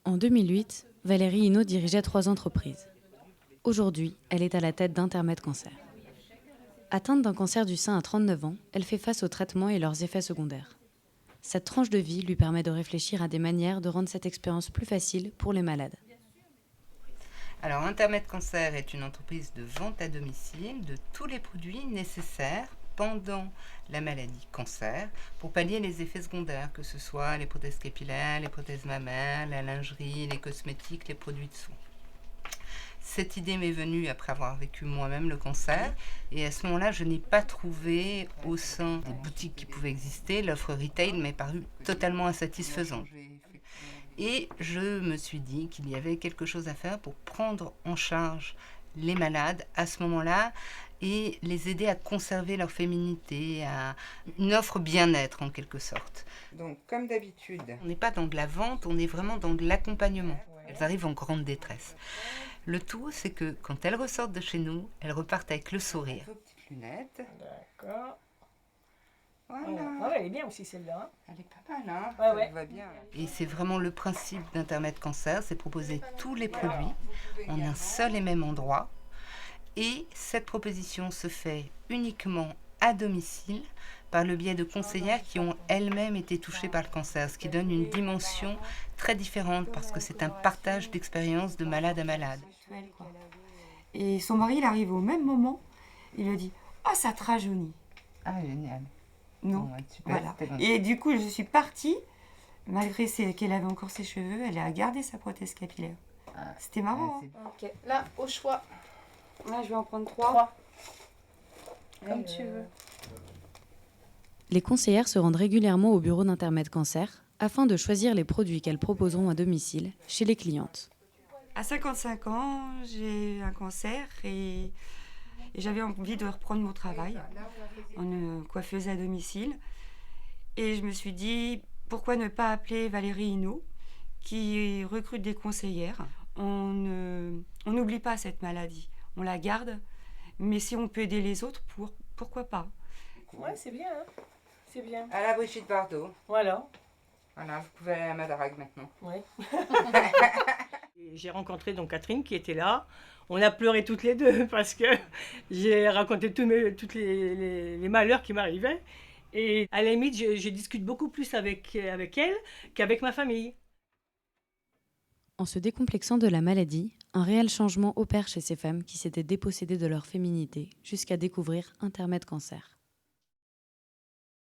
En 2008, Valérie Hinault dirigeait 3 entreprises. Aujourd'hui, elle est à la tête d'Intermed Cancer. Atteinte d'un cancer du sein à 39 ans, elle fait face aux traitements et leurs effets secondaires. Cette tranche de vie lui permet de réfléchir à des manières de rendre cette expérience plus facile pour les malades. Alors, Intermed Cancer est une entreprise de vente à domicile de tous les produits nécessaires pendant la maladie cancer pour pallier les effets secondaires, que ce soit les prothèses capillaires, les prothèses mammaires, la lingerie, les cosmétiques, les produits de soins. Cette idée m'est venue après avoir vécu moi-même le cancer et à ce moment-là, je n'ai pas trouvé au sein des boutiques qui pouvaient exister, l'offre retail m'est parue totalement insatisfaisante. Et je me suis dit qu'il y avait quelque chose à faire pour prendre en charge les malades à ce moment-là et les aider à conserver leur féminité, à une offre bien-être en quelque sorte. Donc comme d'habitude, on n'est pas dans de la vente, on est vraiment dans de l'accompagnement. Elles arrivent en grande détresse. Le tout, c'est que quand elles ressortent de chez nous, elles repartent avec le sourire. Vos petites lunettes. D'accord. Voilà. Ah ouais, elle est bien aussi celle-là. Hein. Elle est pas mal, hein? Ouais, Ça ouais. vous va bien. Et c'est vraiment le principe d'Intermed Cancer, c'est proposer tous les produits en un seul et même endroit. Et cette proposition se fait uniquement à domicile par le biais de conseillères qui ont elles-mêmes été touchées par le cancer, ce qui donne une dimension très différente parce que c'est un partage d'expériences de malade à malade. Et son mari, il arrive au même moment, il lui dit « Oh, ça te rajeunit !» Ah, génial. Non, Bon, ouais, super, voilà. c'était bon. Et du coup, je suis partie, malgré qu'elle avait encore ses cheveux, elle a gardé sa prothèse capillaire. Ah, C'était marrant. ouais, Hein. Ok, là, au choix. Là, je vais en prendre 3. 3. Comme tu veux. Les conseillères se rendent régulièrement au bureau d'Intermed Cancer afin de choisir les produits qu'elles proposeront à domicile chez les clientes. À 55 ans, j'ai eu un cancer et j'avais envie de reprendre mon travail en coiffeuse à domicile. Et je me suis dit, pourquoi ne pas appeler Valérie Hinault, qui recrute des conseillères. On n'oublie pas cette maladie, on la garde, mais si on peut aider les autres, pourquoi pas? Ouais, c'est bien, hein. C'est bien. À la Brigitte Bardot. Voilà. Voilà, vous pouvez aller à Madarag maintenant. Ouais. J'ai rencontré donc Catherine qui était là. On a pleuré toutes les deux parce que j'ai raconté tous les malheurs qui m'arrivaient. Et à la limite, je discute beaucoup plus avec elle qu'avec ma famille. En se décomplexant de la maladie, un réel changement opère chez ces femmes qui s'étaient dépossédées de leur féminité jusqu'à découvrir Intermed Cancer.